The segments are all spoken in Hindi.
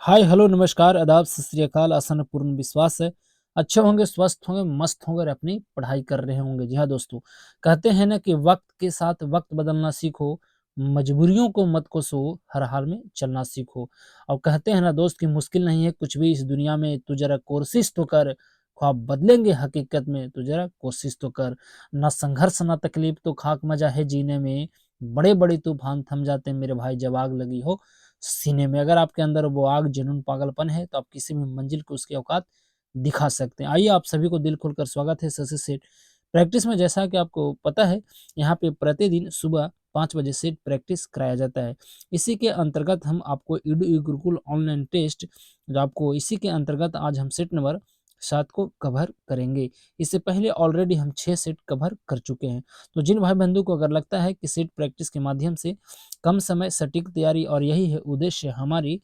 हाय हेलो नमस्कार आदाब सत श्री अकाल। आसान पूर्ण विश्वास है अच्छे होंगे, स्वस्थ होंगे, मस्त होंगे और अपनी पढ़ाई कर रहे होंगे। जी हाँ दोस्तों, कहते हैं ना कि वक्त के साथ वक्त बदलना सीखो, मजबूरियों को मत कोसो, हर हाल में चलना सीखो। और कहते हैं ना दोस्त कि मुश्किल नहीं है कुछ भी इस दुनिया में, तू जरा कोशिश तो कर। ख्वाब बदलेंगे हकीकत में, तू जरा कोशिश तो कर। ना संघर्ष ना तकलीफ तो खाक मजा है जीने में, बड़े बड़े तूफान थम जाते हैं मेरे भाई जब आग लगी हो सीने में। अगर आपके अंदर वो आग, जुनून, पागलपन है तो आप किसी भी मंजिल को उसकी औकात दिखा सकते हैं। आइए आप सभी को दिल खोलकर स्वागत है शशि सेठ प्रैक्टिस में। जैसा कि आपको पता है, यहाँ पे प्रतिदिन सुबह 5 बजे से प्रैक्टिस कराया जाता है। इसी के अंतर्गत हम आपको ईडू गुरुकुल ऑनलाइन टेस्ट, जो आपको इसी के अंतर्गत आज हम सेट नंबर 7 को कवर करेंगे। इससे पहले ऑलरेडी हम 6 सेट कवर कर चुके हैं। तो जिन भाई बंधु को अगर लगता है कि सेट प्रैक्टिस के माध्यम से कम समय सटीक तैयारी और यही है उद्देश्य हमारी,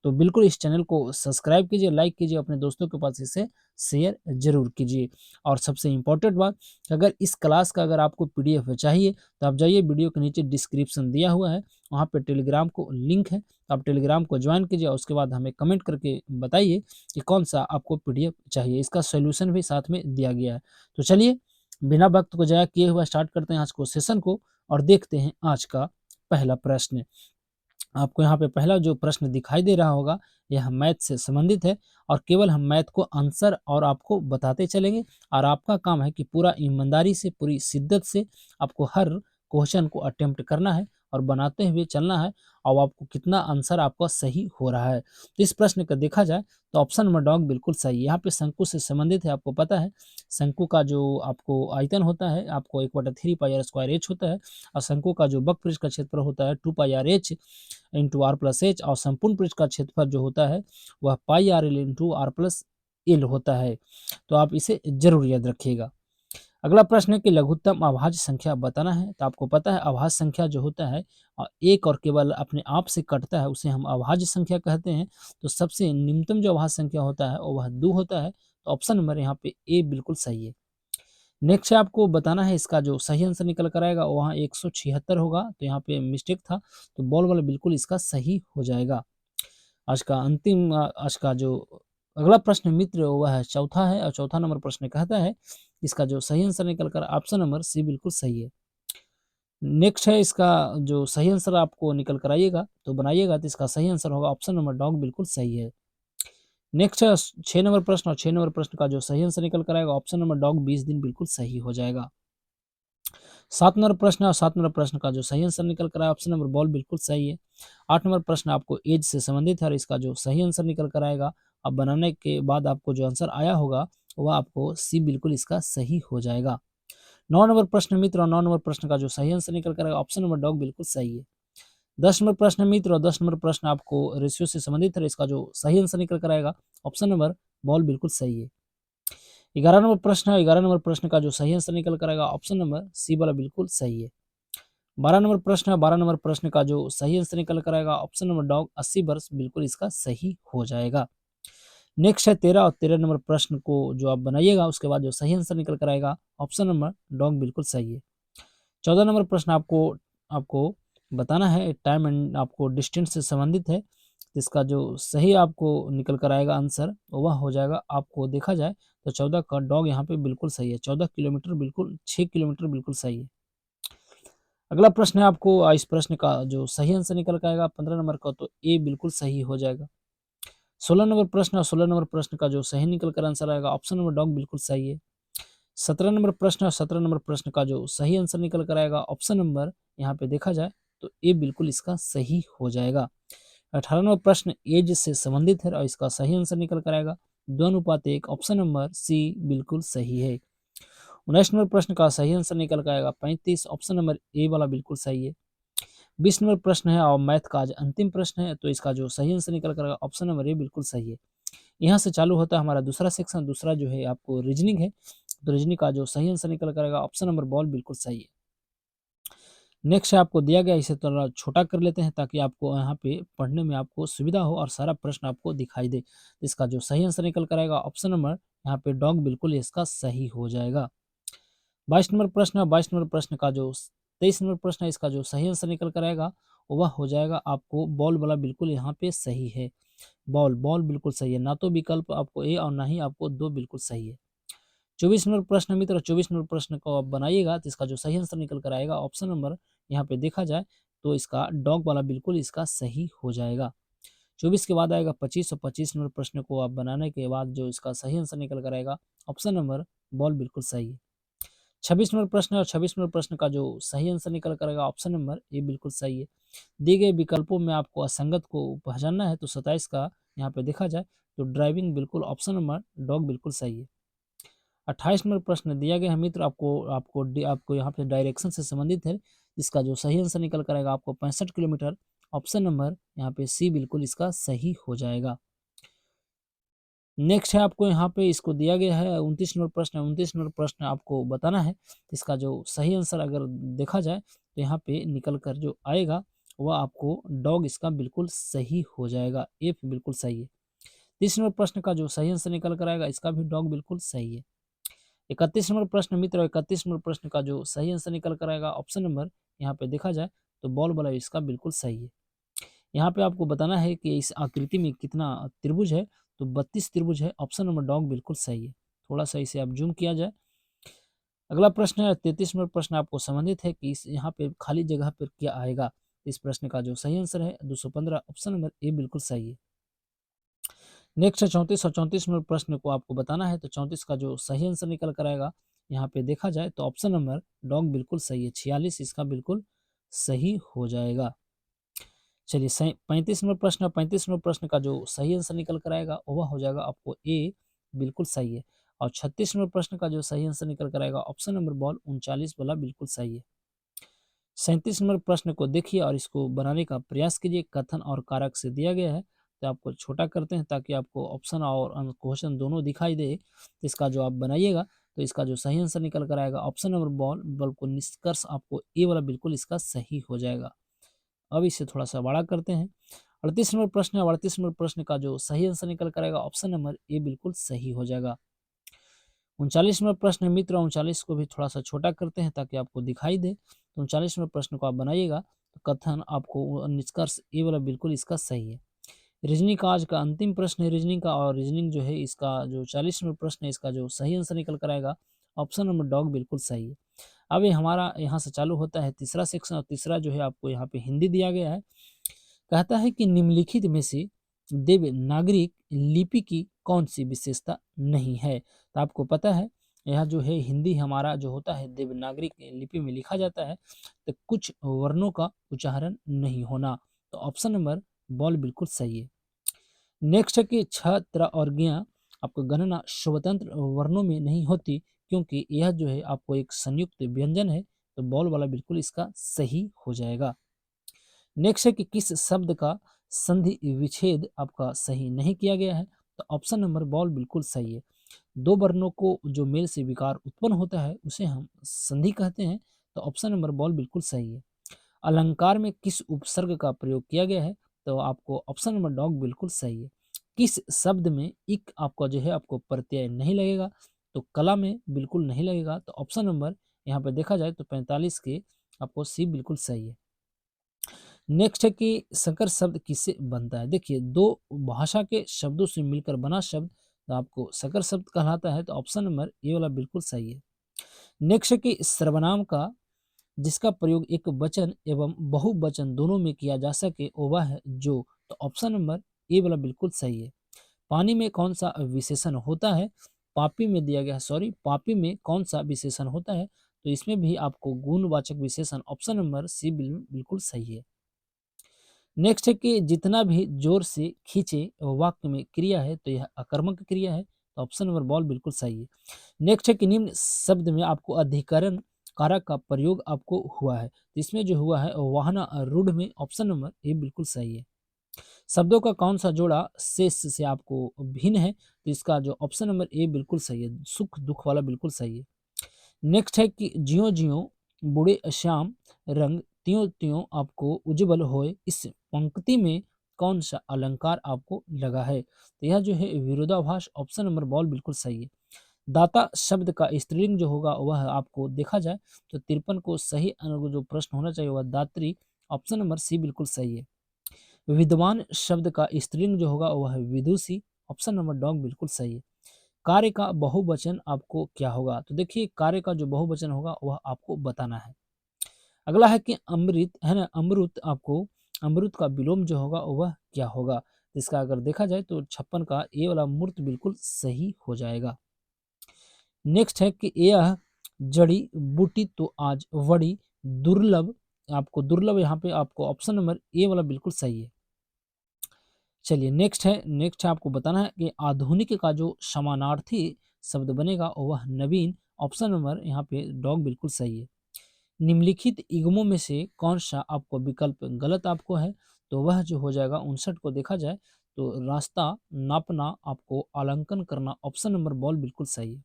तो बिल्कुल इस चैनल को सब्सक्राइब कीजिए, लाइक कीजिए, अपने दोस्तों के पास इसे शेयर जरूर कीजिए। और सबसे इम्पोर्टेंट बात, अगर इस क्लास का अगर आपको पीडीएफ चाहिए तो आप जाइए, वीडियो के नीचे डिस्क्रिप्शन दिया हुआ है, वहाँ पे टेलीग्राम को लिंक है, तो आप टेलीग्राम को ज्वाइन कीजिए और उसके बाद हमें कमेंट करके बताइए कि कौन सा आपको पीडीएफ चाहिए। इसका सोल्यूशन भी साथ में दिया गया है। तो चलिए बिना वक्त को जाया किए हुआ स्टार्ट करते हैं आज को सेशन को और देखते हैं आज का पहला प्रश्न। आपको यहाँ पे पहला जो प्रश्न दिखाई दे रहा होगा, यह मैथ से संबंधित है और केवल हम मैथ को आंसर और आपको बताते चलेंगे। और आपका काम है कि पूरा ईमानदारी से, पूरी शिद्दत से आपको हर क्वेश्चन को अटेम्प्ट करना है और बनाते हुए चलना है, और आपको कितना आंसर आपका सही हो रहा है। तो इस प्रश्न का देखा जाए तो ऑप्शन नंबर डॉग बिल्कुल सही है। यहाँ पे शंकु से संबंधित है। आपको पता है शंकु का जो आपको आयतन होता है, आपको 1/3 पाई r² h होता है, और शंकु का जो वक्र का क्षेत्रफल होता है 2 πr h into r plus h, और संपूर्ण पृष्ठ का क्षेत्रफल जो होता है वह πr/l into r plus L होता है। तो आप इसे जरूर याद रखिएगा। अगला प्रश्न है कि लघुत्तम अभाज्य संख्या बताना है। तो आपको पता है अभाज्य संख्या जो होता है एक और केवल अपने आप से कटता है, उसे हम अभाज्य संख्या कहते हैं। तो सबसे निम्नतम जो अभाज्य संख्या होता है वह 2 होता है। तो ऑप्शन नंबर यहाँ पे ए बिल्कुल सही है। नेक्स्ट आपको बताना है, इसका जो सही आंसर निकल कर आएगा वहाँ 176 होगा, तो यहाँ पे मिस्टेक था, तो बॉल वाला बिल्कुल इसका सही हो जाएगा। आज का अंतिम आज का जो अगला प्रश्न मित्र वह है चौथा है, और चौथा नंबर प्रश्न कहता है इसका जो सही आंसर निकल कर ऑप्शन नंबर सी बिल्कुल सही है। नेक्स्ट है, इसका जो सही आंसर आपको निकल कर आइएगा तो बनाइएगा, तो इसका सही आंसर होगा ऑप्शन नंबर डॉग बिल्कुल सही है। नेक्स्ट है 6 नंबर प्रश्न, और 6 नंबर प्रश्न का जो सही आंसर निकल कर आएगा ऑप्शन नंबर डॉग 20 दिन बिल्कुल सही हो जाएगा। 7 नंबर प्रश्न, और 7 नंबर प्रश्न का जो सही आंसर निकल कर आया ऑप्शन नंबर बॉल बिल्कुल सही है। 8 नंबर प्रश्न आपको एज से संबंधित है और इसका जो सही आंसर निकल कर आएगा, अब बनाने के बाद आपको जो आंसर आया होगा वह आपको सी बिल्कुल इसका सही हो जाएगा। 9 नंबर प्रश्न मित्र, और 9 नंबर प्रश्न का जो सही आंसर निकल कर आएगा ऑप्शन नंबर डॉग बिल्कुल सही है। 10 नंबर प्रश्न मित्र, और 10 नंबर प्रश्न आपको रेशियो से संबंधित है, इसका जो सही आंसर निकल कर आएगा ऑप्शन नंबर बॉल बिल्कुल सही है। 11 नंबर प्रश्न है, 11 नंबर प्रश्न का जो सही आंसर निकल कर आएगा ऑप्शन नंबर सी वाला बिल्कुल सही है। 12 नंबर प्रश्न है, 12 नंबर प्रश्न का जो सही आंसर निकल कर आएगा ऑप्शन नंबर डॉग 80 वर्ष बिल्कुल इसका सही हो जाएगा। नेक्स्ट है 13, और 13 नंबर प्रश्न को जो आप बनाइएगा उसके बाद जो सही आंसर निकल कर आएगा ऑप्शन नंबर डॉग बिल्कुल सही है। 14 नंबर प्रश्न आपको आपको बताना है टाइम एंड आपको डिस्टेंस से संबंधित है। इसका जो सही आपको निकल कर आएगा आंसर वह हो जाएगा, आपको देखा जाए तो 14 का डॉग यहाँ पे बिल्कुल सही है। 14 किलोमीटर बिल्कुल, 6 किलोमीटर बिल्कुल सही है। अगला प्रश्न है आपको इस प्रश्न का जो सही आंसर निकल कर आएगा 15 नंबर का, तो ए बिल्कुल सही हो जाएगा। 16 नंबर प्रश्न, और 16 नंबर प्रश्न का जो सही निकल कर आंसर आएगा ऑप्शन नंबर डॉग बिल्कुल सही है। 17 नंबर प्रश्न, और 17 नंबर प्रश्न का जो सही आंसर निकल कर आएगा ऑप्शन नंबर यहाँ पे देखा जाए तो ए बिल्कुल इसका सही हो जाएगा। 18 नंबर प्रश्न एज से संबंधित है और इसका सही आंसर निकल कर आएगा 2:1, ऑप्शन नंबर सी बिल्कुल सही है। 19 नंबर प्रश्न का सही आंसर निकल कर आएगा 35, ऑप्शन नंबर ए वाला बिल्कुल सही है। 20 नंबर प्रश्न है और मैथ का आज अंतिम प्रश्न है, तो इसका जो सही आंसर निकल कर आएगा ऑप्शन नंबर ए बिल्कुल सही है। यहाँ से चालू होता है हमारा दूसरा सेक्शन, दूसरा जो है आपको रीजनिंग है, तो रीजनिंग का जो सही आंसर निकल कर आएगा ऑप्शन नंबर बॉल बिल्कुल सही है। नेक्स्ट है आपको दिया गया, इसे थोड़ा छोटा कर लेते हैं ताकि आपको यहाँ पे पढ़ने में आपको सुविधा हो और सारा प्रश्न आपको दिखाई दे। इसका जो सही आंसर निकल कर आएगा ऑप्शन नंबर यहाँ पे डॉग बिल्कुल इसका सही हो जाएगा। 22 नंबर प्रश्न है, 22 नंबर प्रश्न का जो 23 नंबर प्रश्न है, इसका जो सही आंसर निकल कर आएगा वह हो जाएगा आपको बॉल वाला बिल्कुल यहाँ पे सही है। बॉल, बॉल बिल्कुल सही है। ना तो विकल्प आपको ए और ना ही आपको 2 बिल्कुल सही है। 24 नंबर प्रश्न मित्र, 24 नंबर प्रश्न को आप बनाइएगा तो इसका जो सही आंसर निकल कर आएगा ऑप्शन नंबर यहाँ पे देखा जाए तो इसका डॉग वाला बिल्कुल इसका सही हो जाएगा। 24 के बाद आएगा 25 और 25 नंबर प्रश्न को आप बनाने के बाद जो इसका सही आंसर निकल कर आएगा ऑप्शन नंबर बॉल बिल्कुल सही है। 26 नंबर प्रश्न और 26 नंबर प्रश्न का जो सही आंसर निकल कर आएगा ऑप्शन नंबर ए बिल्कुल सही है। दिए गए विकल्पों में आपको असंगत को पहचानना है तो 27 का यहाँ पे देखा जाए तो ड्राइविंग बिल्कुल ऑप्शन नंबर डॉग बिल्कुल सही है। 28 नंबर प्रश्न दिया गया है मित्र, आपको यहाँ पे डायरेक्शन से संबंधित है। इसका जो सही आंसर निकल कर आएगा आपको 65 किलोमीटर, ऑप्शन नंबर यहाँ पे सी बिल्कुल इसका सही हो जाएगा। नेक्स्ट है आपको यहाँ पे इसको दिया गया है 29 नंबर प्रश्न, 29 नंबर प्रश्न आपको बताना है। इसका जो सही आंसर अगर देखा जाए तो यहाँ पे निकल कर जो आएगा वह आपको डॉग इसका बिल्कुल सही हो जाएगा, एफ बिल्कुल सही है। 30 नंबर प्रश्न का जो सही आंसर निकल कर आएगा इसका भी डॉग बिल्कुल सही है। 31 नंबर प्रश्न मित्र, 31 नंबर प्रश्न का जो सही आंसर निकल कर आएगा ऑप्शन नंबर यहाँ पे देखा जाए तो बॉल वाला इसका बिल्कुल सही है। यहाँ पे आपको बताना है कि इस आकृति में कितना त्रिभुज है तो 32 त्रिभुज है, ऑप्शन नंबर डॉग बिल्कुल सही है। थोड़ा सा इसे आप जूम किया जाए। अगला प्रश्न है 33 नंबर प्रश्न आपको संबंधित है कि इस यहाँ पे खाली जगह पर क्या आएगा। इस प्रश्न का जो सही आंसर है 215, ऑप्शन नंबर ए बिल्कुल सही है। नेक्स्ट है 34 और 34 नंबर प्रश्न को आपको बताना है तो 34 का जो सही आंसर निकल कर आएगा यहाँ पे देखा जाए तो ऑप्शन नंबर डॉग बिल्कुल सही है, 46 इसका बिल्कुल सही हो जाएगा। चलिए 35 नंबर प्रश्न, 35 नंबर प्रश्न का जो सही आंसर निकल कर आएगा वह हो जाएगा आपको ए बिल्कुल सही है। और 36 नंबर प्रश्न का जो सही आंसर निकल कर आएगा ऑप्शन नंबर बॉल 39 वाला बिल्कुल सही है। 37 नंबर प्रश्न को देखिए और इसको बनाने का प्रयास कीजिए। कथन और कारक से दिया गया है तो आपको छोटा करते हैं ताकि आपको ऑप्शन और क्वेश्चन दोनों दिखाई दे। तो इसका जो आप बनाइएगा तो इसका जो सही आंसर निकल कर आएगा ऑप्शन नंबर बॉल बॉल को निष्कर्ष आपको ए वाला बिल्कुल इसका सही हो जाएगा। अब इसे थोड़ा सा बड़ा करते हैं। 38 नंबर प्रश्न है, 38 नंबर प्रश्न का जो सही आंसर निकल कर आएगा ऑप्शन नंबर ए बिल्कुल सही हो जाएगा। 39 नंबर प्रश्न है मित्र, 39 को भी थोड़ा सा छोटा करते हैं ताकि आपको दिखाई दे। तो 39 नंबर प्रश्न को आप बनाइएगा तो कथन आपको निष्कर्ष ए वाला बिल्कुल इसका सही है। रीजनिंग का आज का अंतिम प्रश्न है रीजनिंग का, और रीजनिंग जो है इसका जो 40 नंबर प्रश्न है इसका जो सही आंसर निकल कर आएगा ऑप्शन नंबर डॉग बिल्कुल सही है। अब ये हमारा यहाँ से चालू होता है तीसरा सेक्शन, और तीसरा जो है आपको यहाँ पे हिंदी दिया गया है। कहता है कि निम्नलिखित में से देवनागरी लिपि की कौन सी विशेषता नहीं है। तो आपको पता है यह जो है हिंदी हमारा जो होता है देवनागरी लिपि में लिखा जाता है तो कुछ वर्णों का उच्चारण नहीं होना। तो ऑप्शन नंबर बॉल बिल्कुल सही है। नेक्स्ट है कि छ, त्र और ज्ञ आपको गणना स्वतंत्र वर्णों में नहीं होती क्योंकि यह जो है आपको एक संयुक्त व्यंजन है। तो बॉल वाला बिल्कुल इसका सही हो जाएगा। नेक्स्ट है कि किस शब्द का संधि विच्छेद आपका सही नहीं किया गया है। तो ऑप्शन नंबर बॉल बिल्कुल सही है। दो वर्णों को जो मेल से विकार उत्पन्न होता है उसे हम संधि कहते हैं। तो ऑप्शन नंबर बॉल बिल्कुल सही है। अलंकार में किस उपसर्ग का प्रयोग किया गया है। तो आपको ऑप्शन नंबर डॉग बिल्कुल सही है। किस शब्द में इक आपका जो है आपको प्रत्यय नहीं लगेगा। तो कला में बिल्कुल नहीं लगेगा। तो ऑप्शन नंबर यहाँ पे देखा जाए तो 45 के आपको सी बिल्कुल सही है। नेक्स्ट है कि संकर शब्द किससे बनता है। देखिए दो भाषा के शब्दों से मिलकर बना शब्द तो आपको संकर शब्द कहलाता है। तो ऑप्शन नंबर ए वाला बिल्कुल सही है। नेक्स्ट है कि सर्वनाम का जिसका प्रयोग एक वचन एवं बहुवचन दोनों में किया जा सके वह है जो। तो ऑप्शन नंबर ए वाला बिल्कुल सही है। पानी में कौन सा विशेषण होता है। पापी में दिया गया है, सॉरी पापी में कौन सा विशेषण होता है। तो इसमें भी आपको गुणवाचक विशेषण ऑप्शन नंबर सी बिल्कुल सही है। नेक्स्ट है कि जितना भी जोर से खींचे वाक्य में क्रिया है तो यह अकर्मक क्रिया है। तो ऑप्शन नंबर बॉल बिल्कुल सही है। नेक्स्ट है कि निम्न शब्द में आपको अधिकरण कारक का प्रयोग आपको हुआ है। तो इसमें जो हुआ है वाहना रूढ़ में ऑप्शन नंबर ए बिल्कुल सही है। शब्दों का कौन सा जोड़ा शेष से आपको भिन्न है। तो इसका जो ऑप्शन नंबर ए बिल्कुल सही है, सुख दुख वाला बिल्कुल सही है। नेक्स्ट है कि ज्यों ज्यों बूढ़े श्याम रंग त्यों त्यों आपको उज्जवल होए, इस पंक्ति में कौन सा अलंकार आपको लगा है। तो यह जो है विरोधाभास, ऑप्शन नंबर बॉल बिल्कुल सही है। दाता शब्द का स्त्रीलिंग जो होगा वह आपको देखा जाए तो 53 को सही जो प्रश्न होना चाहिए वह दात्री, ऑप्शन नंबर सी बिल्कुल सही है। विद्वान शब्द का स्त्रीलिंग जो होगा वह है विदुषी। ऑप्शन नंबर डॉग बिल्कुल सही है। कार्य का बहुवचन आपको क्या होगा? तो देखिए कार्य का जो बहुवचन होगा वह आपको बताना है। अगला है कि अमृत है ना, अमृत का विलोम जो होगा वह क्या होगा? इसका अगर देखा जाए तो 56 का ए वाला मूर्त बिल्कुल सही हो जाएगा। नेक्स्ट है कि यह जड़ी बूटी तो आज बड़ी दुर्लभ, आपको दुर्लभ यहाँ पे आपको ऑप्शन नंबर ए वाला बिल्कुल सही है। चलिए नेक्स्ट है आपको बताना है कि आधुनिक का जो समानार्थी शब्द बनेगा वह नवीन। ऑप्शन नंबर यहाँ पे डॉग बिल्कुल सही है। निम्नलिखित इगमों में से कौन सा आपको विकल्प गलत आपको है? तो वह जो हो जाएगा 59 को देखा जाए तो रास्ता नापना, आपको आलंकन करना। ऑप्शन नंबर बॉल बिल्कुल सही है।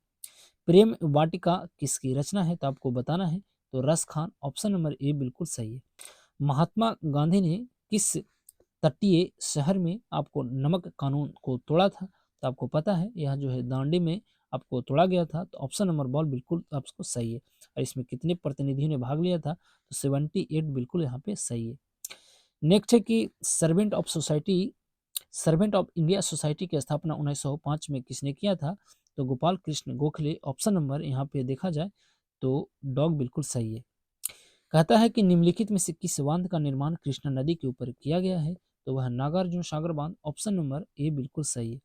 प्रेम वाटिका किसकी रचना है? तो आपको बताना है। तो रस खान। ऑप्शन नंबर ए बिल्कुल सही है। महात्मा गांधी ने किस तटीय शहर में आपको नमक कानून को तोड़ा था? तो आपको पता है यह जो है दांडी में आपको तोड़ा गया था। तो ऑप्शन नंबर बॉल बिल्कुल आपको सही है। और इसमें कितने प्रतिनिधियों ने भाग लिया था? तो 78 बिल्कुल यहाँ पे सही है। नेक्स्ट है कि सर्वेंट ऑफ इंडिया सोसाइटी की स्थापना 1905 में किसने किया था? तो गोपाल कृष्ण गोखले। ऑप्शन नंबर यहाँ पे देखा जाए तो डॉग बिल्कुल सही है। कहता है कि निम्नलिखित में से किस बांध का निर्माण कृष्णा नदी के ऊपर किया गया है? तो वह नागार्जुन सागर बांध। ऑप्शन नंबर ए बिल्कुल सही है।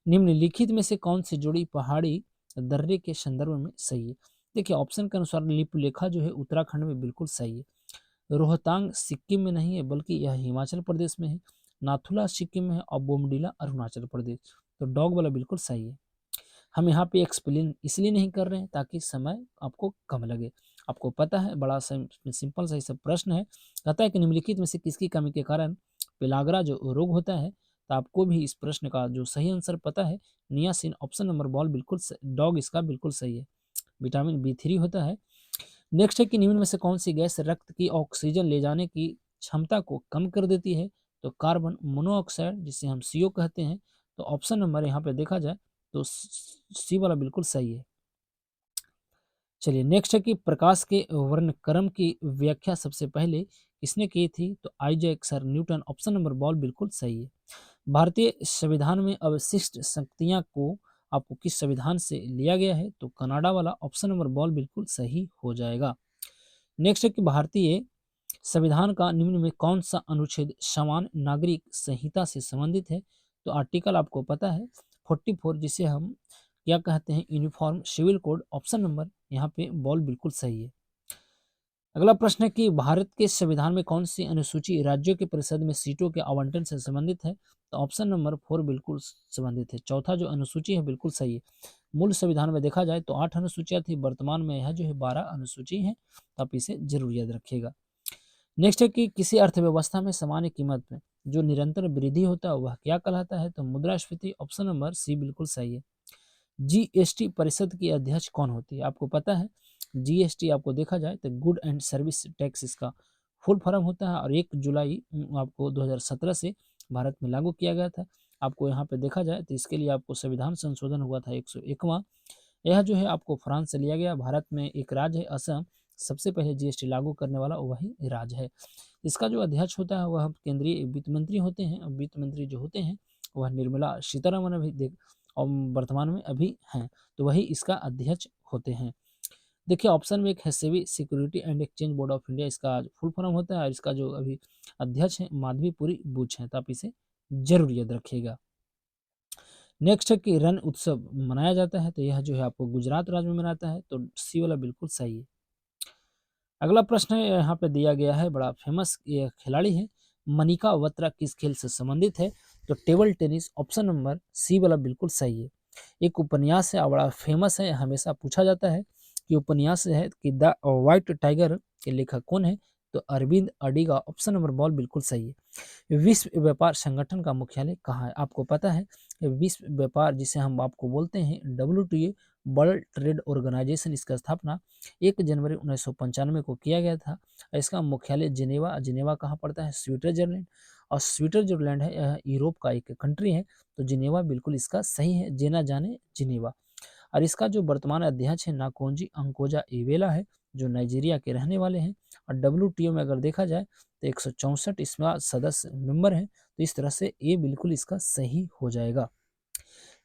निम्नलिखित में से कौन सी जोड़ी पहाड़ी दर्रे के संदर्भ में सही है? देखिए ऑप्शन के अनुसार लिपुलेखा जो है उत्तराखंड में बिल्कुल सही है। रोहतांग सिक्किम में नहीं है बल्कि यह हिमाचल प्रदेश में है। नाथुला सिक्किम में है और बोमडीला अरुणाचल प्रदेश। तो डॉग वाला बिल्कुल सही है। हम यहाँ पे एक्सप्लेन इसलिए नहीं कर रहे हैं ताकि समय आपको कम लगे। आपको पता है बड़ा सिंपल सा सब प्रश्न है। कहता है कि निम्नलिखित में से किसकी कमी के कारण पेलाग्रा जो रोग होता है? तो आपको भी इस प्रश्न का जो सही आंसर पता है नियासिन। ऑप्शन नंबर बॉल बिल्कुल डॉग इसका बिल्कुल सही है। विटामिन B3 होता है। नेक्स्ट है कि निम्न में से कौन सी गैस रक्त की ऑक्सीजन ले जाने की क्षमता को कम कर देती है? तो कार्बन मोनोऑक्साइड जिसे हम CO कहते हैं। तो ऑप्शन नंबर यहाँ पे देखा जाए तो सी वाला बिल्कुल सही है। चलिए नेक्स्ट है कि प्रकाश के वर्णक्रम की व्याख्या सबसे पहले किसने की थी? तो Isaac sir Newton. Option number बॉल बिल्कुल सही है। भारतीय संविधान में अवशिष्ट शक्तियां को आपको किस संविधान से लिया गया है? तो कनाडा वाला। ऑप्शन नंबर बॉल बिल्कुल सही हो जाएगा। नेक्स्ट है कि भारतीय संविधान का निम्न में कौन सा अनुच्छेद समान नागरिक संहिता से संबंधित है? तो आर्टिकल आपको पता है 44 जिसे हम क्या कहते हैं uniform civil code. Option number यहाँ पे बॉल बिल्कुल सही है। अगला प्रश्न है कि भारत के संविधान में कौन सी अनुसूची राज्यों की परिषद में सीटों के आवंटन से संबंधित है? तो ऑप्शन नंबर 4 बिल्कुल संबंधित है। चौथा जो अनुसूची है बिल्कुल सही है। मूल संविधान में देखा जाए तो 8 अनुसूचियां थी, वर्तमान में यह जो है 12 अनुसूची है। तो आप इसे जरूर याद रखिएगा। नेक्स्ट है कि किसी अर्थव्यवस्था में सामान्य कीमत में जो निरंतर वृद्धि होता है वह क्या कहलाता है? तो मुद्रास्फीति। ऑप्शन नंबर सी बिल्कुल सही है। GST परिषद की अध्यक्ष कौन होती है? आपको पता है GST आपको देखा जाए तो गुड एंड सर्विस टैक्स इसका फुल फॉर्म होता है और 1 जुलाई आपको 2017 से भारत में लागू किया गया था। आपको यहाँ पे देखा जाए तो इसके लिए आपको संविधान संशोधन हुआ था 101वां। यह जो है आपको फ्रांस से लिया गया। भारत में एक राज्य है असम, सबसे पहले GST लागू करने वाला वही राज्य है। इसका जो अध्यक्ष होता है वह केंद्रीय वित्त मंत्री होते हैं और वित्त मंत्री जो होते हैं वह निर्मला सीतारमण अभी और वर्तमान में अभी हैं। तो वही इसका अध्यक्ष होते हैं। देखिए ऑप्शन में एक है SEBI security and exchange board of India, इसका फुल फॉर्म होता है और इसका जो अभी अध्यक्ष है माधवीपुरी बुच हैं। तो आप इसे जरूर याद रखिएगा। नेक्स्ट है कि रण उत्सव मनाया जाता है तो यह जो है आपको गुजरात राज्य में मनाता है। तो सी वाला बिल्कुल सही है। अगला प्रश्न है यहाँ पे दिया गया है, बड़ा फेमस ये खिलाड़ी है, मनिका बत्रा किस खेल से संबंधित है? तो table tennis. Option number C वाला बिल्कुल सही है। एक उपन्यास है और बड़ा फेमस है, हमेशा पूछा जाता है कि उपन्यास है कि द व्हाइट टाइगर के लेखक कौन है? तो अरविंद अडिगा। ऑप्शन नंबर बॉल बिल्कुल सही है। विश्व व्यापार संगठन का मुख्यालय कहाँ है? आपको पता है विश्व व्यापार जिसे हम आपको बोलते हैं WTO वर्ल्ड ट्रेड ऑर्गेनाइजेशन, इसका स्थापना 1 जनवरी 1995 को किया गया था। इसका मुख्यालय जिनेवा। जिनेवा कहाँ पड़ता है? स्विट्जरलैंड। और स्विट्जरलैंड है यह यूरोप का एक कंट्री है। तो जिनेवा बिल्कुल इसका सही है। जेना जाने जिनेवा। और इसका जो वर्तमान अध्यक्ष है नाकोंजी अंकोजा इवेला है। जो नाइजीरिया के रहने वाले हैं। और WTO में अगर देखा जाए तो 164 इसमें सदस्य मेंबर हैं, तो इस तरह से ये बिल्कुल इसका सही हो जाएगा।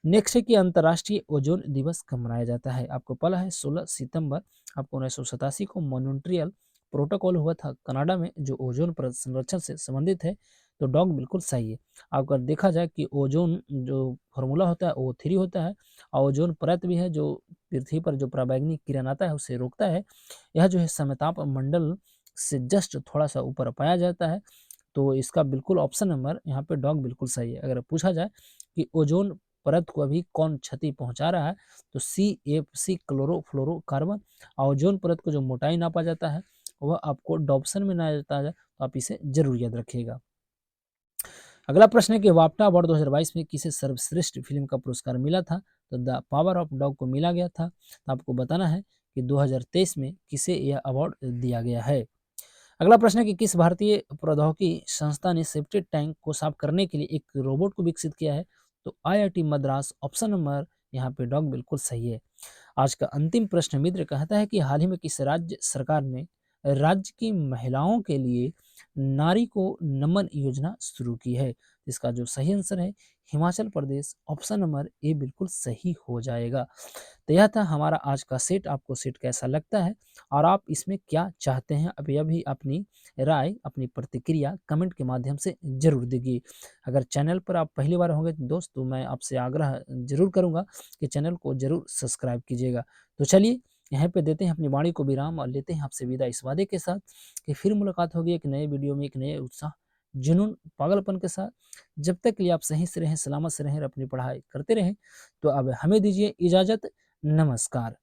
नेक्स्ट है कि अंतर्राष्ट्रीय ओजोन दिवस कब मनाया जाता है। आपको पता है 16 सितंबर आपको 1987 को मॉन्ट्रियल प्रोटोकॉल हुआ था कनाडा में, जो ओजोन परत संरक्षण से संबंधित है। तो डॉग बिल्कुल सही है। अगर देखा जाए कि ओजोन जो फॉर्मूला होता है O3 होता है, और ओजोन परत भी है जो पृथ्वी पर जो पराबैंगनी किरण आता है उसे रोकता है। यह जो है समताप मंडल से जस्ट थोड़ा सा ऊपर पाया जाता है। तो इसका बिल्कुल ऑप्शन नंबर यहाँ पे डॉग बिल्कुल सही है। अगर पूछा जाए कि ओजोन परत को अभी कौन क्षति पहुंचा रहा है, तो CFC क्लोरोफ्लोरोकार्बन। और ओजोन परत को जो मोटाई नापा जाता है वह आपको डॉप्सन में ना जाता है, तो आप इसे जरूर याद रखिएगा। अगला प्रश्न है कि वाफ्टा अवार्ड 2022 में किसे सर्वश्रेष्ठ फिल्म का पुरस्कार मिला था। तो द पावर ऑफ डॉग को मिला गया था। तो आपको बताना है कि 2023 में किसे यह अवार्ड दिया गया है। अगला प्रश्न है कि किस भारतीय प्रौद्योगिकी संस्था ने सेप्टिक टैंक को साफ करने के लिए एक रोबोट को विकसित किया है। तो IIT मद्रास। ऑप्शन नंबर यहाँ पे डॉग बिल्कुल सही है। आज का अंतिम प्रश्न मित्र कहता है कि हाल ही में किस राज्य सरकार ने राज्य की महिलाओं के लिए नारी को नमन योजना शुरू की है। इसका जो सही आंसर है Himachal Pradesh. Option number A बिल्कुल सही हो जाएगा। तो यह था हमारा आज का सेट। आपको सेट कैसा लगता है और आप इसमें क्या चाहते हैं, अब यह भी अपनी राय, अपनी प्रतिक्रिया कमेंट के माध्यम से जरूर दीजिए। अगर चैनल पर आप पहली बार होंगे दोस्त, तो मैं आपसे आग्रह जरूर करूंगा कि चैनल को जरूर सब्सक्राइब कीजिएगा। तो चलिए यहाँ पे देते हैं अपनी वाणी को विराम और लेते हैं आपसे विदा इस वादे के साथ कि फिर मुलाकात होगी एक नए वीडियो में, एक नए उत्साह, जुनून, पागलपन के साथ। जब तक के लिए आप सही से रहें, सलामत से रहें और अपनी पढ़ाई करते रहें। तो अब हमें दीजिए इजाजत। नमस्कार।